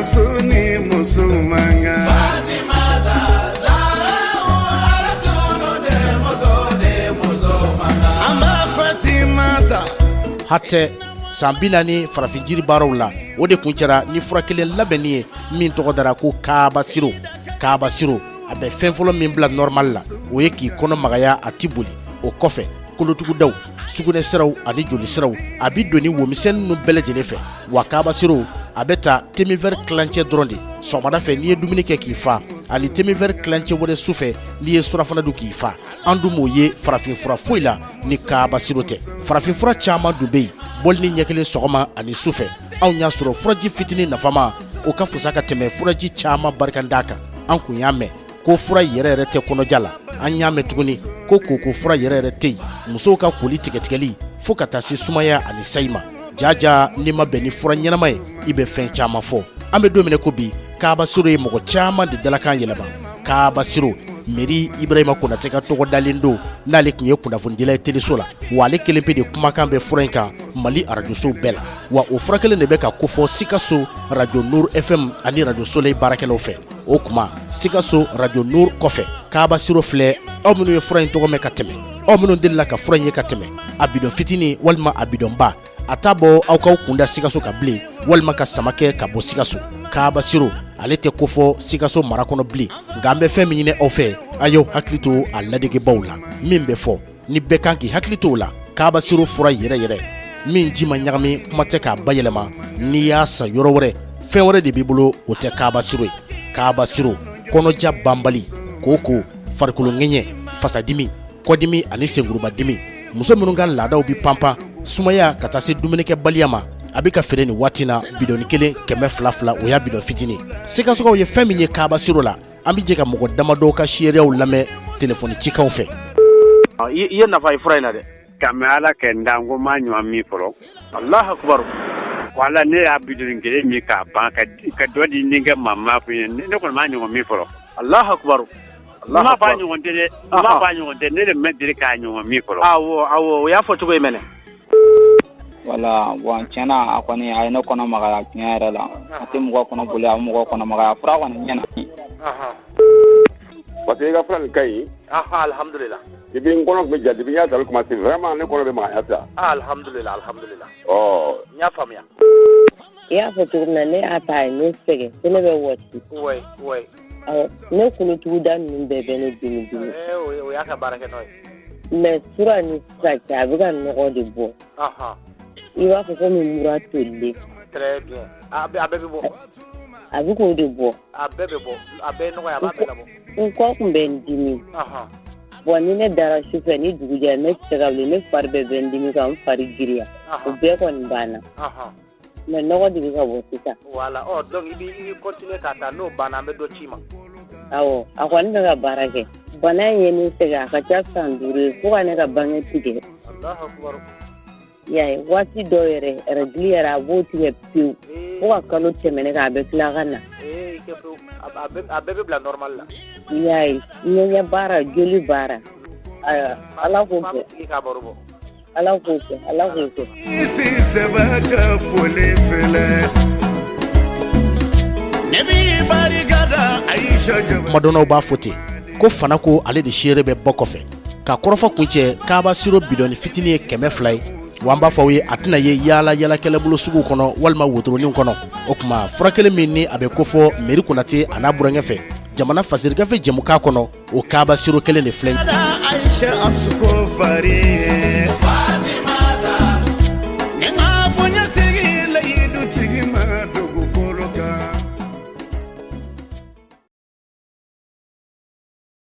suni musumanga hatte sambina ni farafinjiri baraw la o de kun cɛra ni fura kelen labɛnni ye min tɔgɔ dara ko Kaaba Sirop. Kaaba Sirop a bɛ fɛn fɔlɔ min bila normal la o ye k'i kɔnɔ magaya a ti boli. O kɔfɛ kolotugudaw sugunɛ siraw ani joli siraw a bi doni womisɛnnin ninnu bɛɛ lajɛlen fɛ. Wa Kaaba Sirop a bɛ ta temi-vert kilancɛ dɔrɔn de sɔgɔmada fɛ n'i ye dumuni kɛ k'i fa ani temi-vert kilancɛ wɛrɛ su fɛ n'i ye surafana dun k'i fa. An dun m'o ye farafinfura foyi la ni Kaaba Sirop tɛ. Farafinfura caman dun bɛ yen bɔli ni ɲɛ kelen sɔgɔma ani su fɛ anw y'a sɔrɔ furaji fitinin nafama o ka fusa ka tɛmɛ furaji caman barikanda kan. An kun y'a mɛn ko fura yɛrɛ yɛrɛ tɛ kɔnɔja la, an y'a mɛn tuguni ko koko fura yɛrɛ yɛrɛ tɛ yen. Musow ka koli tigɛtigɛli fo ka taa se sumaya ani sayi ma. Jaja n'i ma bɛn ni fura ɲɛnama ye i bɛ fɛn caman fɔ. An bɛ don minɛ ko bi Kaaba Sirop ye mɔgɔ caman de dalakan yɛlɛma. Kaaba Sirop Meri Ibrahima Konate ka tɔgɔ dalen don n'ale tun ye kunnafonidila ye teleso la, wa ale kelen pe de kumakan bɛ fura in kan Mali arajosow bɛɛ la. Wa o fura kelen de bɛ ka kofɔ Sikasso radio Nour FM ani radio Soleil baarakɛlaw fɛ. O kuma Sikasso radio Nour kɔfɛ Kaaba Sirop filɛ aw minnu ye fura in tɔgɔ mɛn ka tɛmɛ, aw minnu delila ka fura in ye ka tɛmɛ, a bidon fitinin walima a bidon ba, a t'a bɔ aw k'aw kunda Sikasso ka bilen walima ka sama kɛ ka bɔ Sikasso. Kaaba Sirop ale tɛ ko fɔ Sikasso mara kɔnɔ bilen, nka an bɛ fɛn min ɲini aw fɛ a y'aw hakili to a ladegebaw la. Min bɛ fɔ ni bɛɛ kan k'i hakili to o la. Kaaba Sirop fura yɛrɛ yɛrɛ min ji ma ɲagami kuma tɛ k'a bayɛlɛma, n'i y'a san yɔrɔ wɛrɛ fɛn wɛrɛ de b'i bolo o tɛ Kaaba Sirop ye. Kaaba Sirop kɔnɔja banbali, koko, farikolo ŋɛɲɛ, fasadimi, kɔdimi ani senkurubadimi, muso minnu ka laadaw bi panpan, sumaya ka taa se dumunikɛbaliya ma, a bɛ ka feere nin waati na bidɔni kelen 200 o y'a bidɔn fitinin. Sikassokaw ye fɛn min ye Kaaba Sirop la, an bɛ jɛ ka mɔgɔ damadɔ ka seereyaw lamɛn telefɔni cikanw fɛ. I ye nafa ye fura in na dɛ. Ka mɛ Ala kɛ n da n ko m'a ɲuman min fɔlɔ. Alahu akibaru. Wala ne y'a bidɔni kelen min k'a ban ka dɔ di n kɛ maa kun ye, ne kɔni m'a ɲɔgɔn min fɔlɔ. Alahu akibaru. M'a fɔ a ɲɔgɔn tɛ dɛ, m'a fɔ a ɲɔgɔn tɛ, ne de mɛ deli k'a ɲɔgɔn min fɔlɔ. Awɔ o y'a fɔ cogo ye mɛnɛ. Wala bon tiɲɛna a kɔni a ye ne kɔnɔ magaya tiɲɛ yɛrɛ la, a tɛ mɔgɔ kɔnɔ boli a bɛ mɔgɔ kɔnɔ magaya, fura kɔni ɲɛna. Parce que i ka fura nin ka ɲi. Alhamdulillah. Depuis n kɔnɔ tun bɛ ja depuis n y'a dalu commencé vraiment ne kɔnɔ bɛ magaya sisan. Alhamdulillah. N y'a faamuya. I y'a fɔ cogo min na ne y'a ta ye ne sɛgɛn ko ne bɛ wɔsi. Oui. Awɔ ne kolotuguda ninnu bɛɛ bɛ ne dimi. O y'a ka baarakɛ n'o ye. Mais fura ni sisan cɛ a bɛ ka nɔgɔ de bɔ. I b'a fɔ komi mura tolilen. Très bien. A bɛɛ bɛ bɔ. A bɛ k'o de bɔ. A bɛɛ bɛ bɔ. A bɛɛ nɔgɔya a b'a bɛɛ labɔ. N kɔ tun bɛ n dimi. Bon ni ne dara sufɛ ni dugu jɛra ne tɛ se ka wuli, ne fari bɛɛ bɛ n dimi ka n fari giriya. O bɛɛ kɔni banna. Mais nɔgɔ de bɛ ka bɔ sisan. Voilà. Donc i b'i continuer k'a ta, n'o banna an bɛ dɔ ci ma. Awɔ a kɔni bɛ ka baara kɛ. Bana in ye ne sɛgɛn a ka ca san 5 ye fo ka ne ka bange tigɛ. Alahu akibaru. Y'a ye waati dɔw yɛrɛ règle yɛrɛ a b'o tigɛ pewu fo ka kalo tɛmɛ ne kan a bɛ tila ka na. A bɛɛ bɛ bila normal la. Y'a ye ɲɛɲɛ baara joli baara Ala k'o kɛ. Ala k'o kɛ. Isi sɛbɛ ka foli filɛ. Ne b'i barikada Aisha jaba. Kumadɔnnaw b'a fɔ ten ko fana ko ale de seere bɛ bɔ kɔfɛ. Ka kɔrɔfɔ kun cɛ Kaaba Sirop bidɔni fitinin ye 200 ye, wa an b'a fɔ aw ye a tɛna ye yaala kɛlɛbolo suguw kɔnɔ walima wotoroniw kɔnɔ. O kuma fura kelen min ni a bɛ kofɔ Meri Konate a n'a burankɛ fɛ jamana fasirigafe jɛmukan kɔnɔ o Kaaba Sirop kelen de filɛ. Aisha asuko fari.